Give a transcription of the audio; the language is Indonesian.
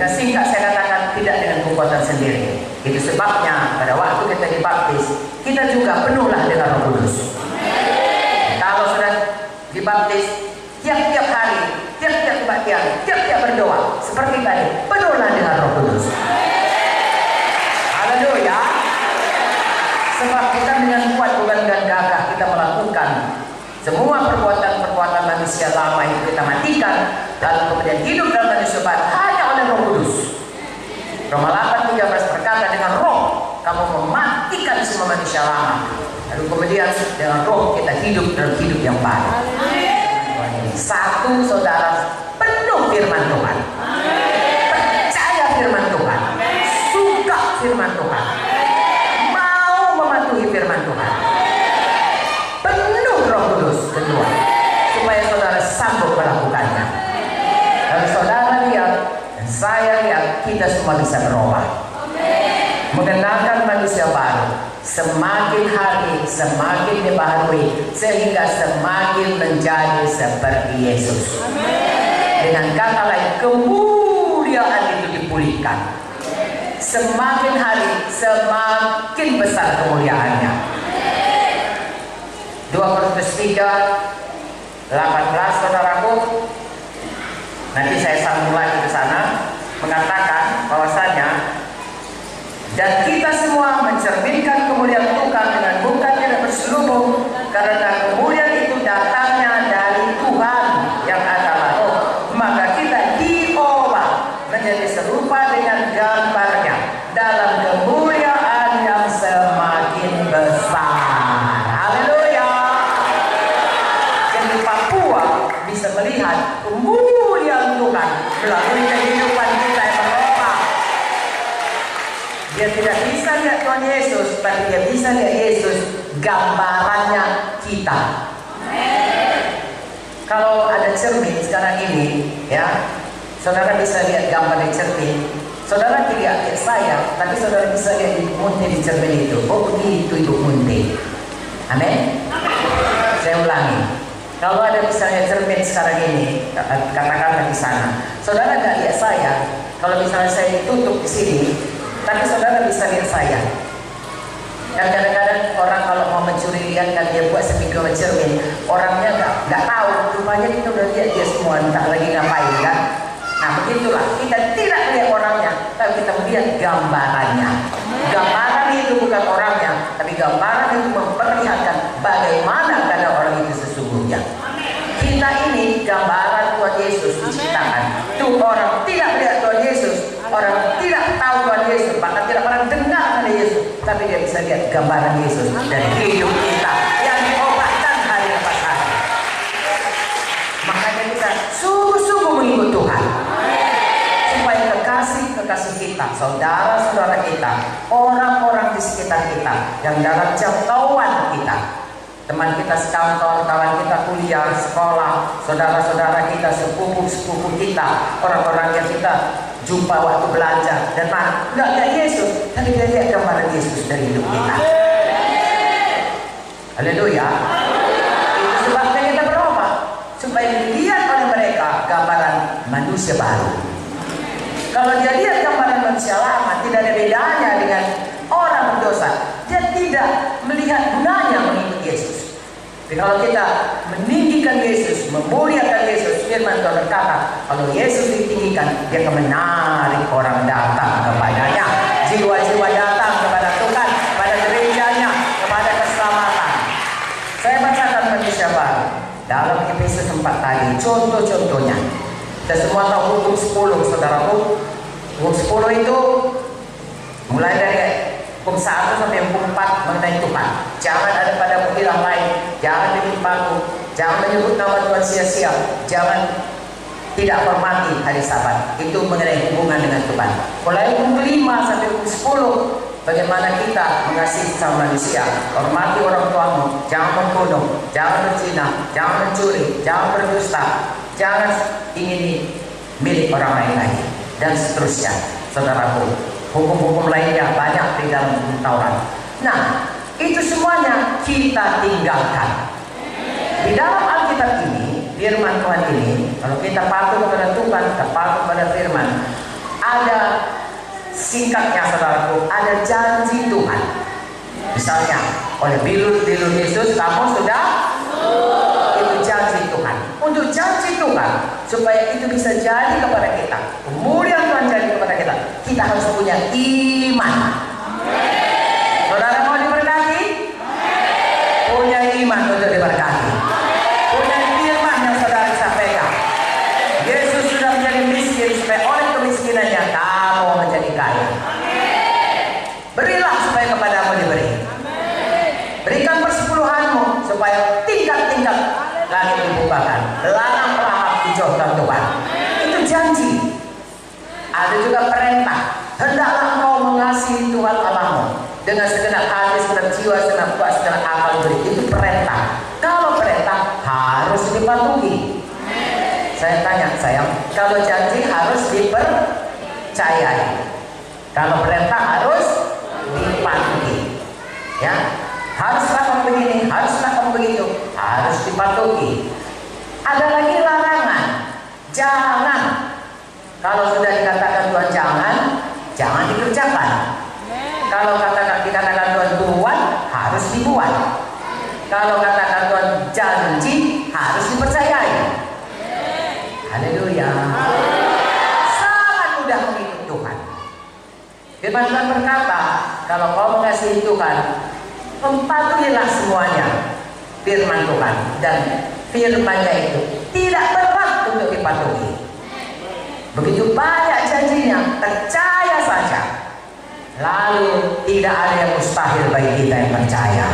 Dengan singkat saya katakan, tidak dengan kekuatan sendiri. Itu sebabnya pada waktu kita dibaptis, kita juga penuhlah dengan Roh Kudus. Kalau sudah dibaptis, tiap-tiap hari, tiap-tiap kebaktian, tiap-tiap berdoa, seperti tadi, penuhlah dengan Roh Kudus. Haleluya. Sebab kita dengan kuat bukan dengan gagah kita melakukan semua perbuatan-perbuatan manusia lama itu kita matikan, lalu kemudian hidup dalam manusia baru hanya oleh Roh Kudus. Roma 8:13 berkata, dengan roh kamu mematikan semua manusia lama, lalu kemudian dengan roh kita hidup dalam hidup yang baru. Satu, saudara penuh firman Tuhan, percaya firman Tuhan, suka firman Tuhan, mau mematuhi firman Tuhan, penuh Roh Kudus. Kedua, supaya saudara sanggup melakukannya. Lalu saudara lihat dan saya lihat, kita semua bisa berubah, mengenalkan manusia baru. Semakin hari semakin dibaharui, sehingga semakin menjadi seperti Yesus. Dengan kata lain, kemuliaan itu dipulihkan. Semakin hari semakin besar kemuliaannya. 2 Korintus 3:18, saudaraku. Nanti saya sambung lagi ke sana, mengatakan bahwasanya dan kita semua mencerminkan kemuliaan Tuhan dengan bukan tidak berselubung, karena kemuliaan itu datangnya dari Tuhan yang adalah Roh. Maka kita diubah menjadi serupa dengan gambarnya dalam kemuliaan yang semakin besar. Haleluya. Jadi Papua bisa melihat kemuliaan Tuhan melalui kehidupan kita yang berubah. Dia tidak bisa lihat Tuhan Yesus, tapi dia bisa lihat Yesus gambarannya kita. Kalau ada cermin sekarang ini, ya, saudara bisa lihat gambar di cermin. Saudara tidak lihat saya, tapi saudara bisa lihat Ibu Munte di cermin itu. Oh begitu Ibu Munte. Amin. Saya ulangi. Kalau ada misalnya cermin sekarang ini, katakanlah di sana, saudara nggak lihat saya. Kalau misalnya saya ditutup di sini, tapi saudara bisa lihat saya. Dan kadang-kadang orang kalau mau mencuri lihat kan dia buat sepinggir cermin, orangnya nggak tahu, rupanya kita udah lihat dia semua, entah lagi ngapain kan. Nah begitulah, kita tidak lihat orangnya, tapi kita melihat gambarannya. Gambaran itu bukan orangnya, tapi gambaran itu memperlihatkan bagaimana keadaan orang itu sesungguhnya. Kita ini gambaran Tuhan Yesus diciptakan. Tuh orang tidak melihat Tuhan Yesus, orang tidak tahu Tuhan Yesus, bahkan tidak pernah dengar ada Yesus, tapi dia bisa lihat gambaran Yesus dari hidup kita yang diobatkan hari lepas hari. Makanya kita sungguh-sungguh mengikut Tuhan, supaya kekasih kita, saudara-saudara kita, orang-orang di sekitar kita, yang dalam jangkauan kita, teman kita sekantor, kawan kita kuliah, sekolah, saudara-saudara kita, sepupu-sepupu kita, orang-orang yang kita jumpa waktu belanja, dan nggak lihat Yesus, tapi dia lihat gambaran Yesus dari hidup kita. Haleluya. Itu sebabnya kita berubah, supaya dilihat oleh mereka gambaran manusia baru. Kalau dia lihat gambaran manusia lama, tidak ada bedanya dengan orang berdosa. Dia tidak melihat gunanya mengikut Yesus. Tapi kalau kita meninggikan Yesus, memuliakan Yesus, firman Tuhan berkata, kalau Yesus ditinggikan, dia akan menarik orang datang kepadanya. Jiwa-jiwa datang kepada Tuhan, kepada gerejanya, kepada keselamatan. Saya bacakan manusia baru dalam Efesus 4 tadi, contoh-contohnya. Kita semua tahu hukum 10, saudaraku. Hukum 10 itu mulai dari hukum 1 sampai hukum 4 mengenai Tuhan. Jangan ada padamu ilah lain, jangan menimpaku, jangan menyebut nama Tuhan sia-sia, jangan tidak hormati hari Sabat. Itu mengenai hubungan dengan Tuhan. Mulai hukum 5 sampai hukum 10, bagaimana kita mengasihi sesama manusia. Hormati orang tuamu, jangan membunuh, jangan berzina, jangan mencuri, jangan berdusta, jangan ingini milik orang lain lagi, dan seterusnya. Saudaraku, hukum-hukum lainnya banyak di dalam hukum Taurat. Nah, itu semuanya kita tinggalkan. Di dalam Alkitab ini, firman Tuhan ini, kalau kita patuh kepada Tuhan, kita patuh pada firman, ada singkatnya saudaraku, ada janji Tuhan. Misalnya oleh bilur-bilur Yesus kamu sudah, itu janji Tuhan. Untuk janji Tuhan supaya itu bisa jadi kepada kita, kemudian Tuhan jadi kepada kita, kita harus punya iman. Saudara mau diberkati? Punya iman untuk diberkati. Punya firman yang saudara sampaikan. Yesus sudah menjadi miskin supaya oleh kemiskinannya kamu menjadi kaya. Berilah supaya kepadamu diberi. Berikan persepuluhanmu supaya tingkat-tingkat langit dibukakan, larang pelahap dijauhkan Tuhan. Itu janji. Ada juga perintah, hendaklah engkau mengasihi Tuhan Allahmu dengan segenap hati, segenap jiwa, segenap kuasa, segenap akal diri. Itu perintah. Kalau perintah harus dipatuhi. Saya tanya sayang, kalau janji harus dipercayai, kalau perintah harus dipatuhi. Ya, harus lakukan begini, harus lakukan begitu, harus dipatuhi. Ada lagi larangan, jangan. Kalau sudah dikatakan Tuhan jangan dikerjakan. Kalau dikatakan Tuhan buat, harus dibuat. Kalau katakan Tuhan janji, harus dipercayai. Haleluya. Sangat mudah mengikut Tuhan. Firman Tuhan berkata, kalau kau mengasihi Tuhan, patuhilah semuanya firman Tuhan, dan firman-Nya itu tidak berat untuk dipatuhi. Begitu banyak janjinya, percaya saja. Lalu tidak ada yang mustahil bagi kita yang percaya.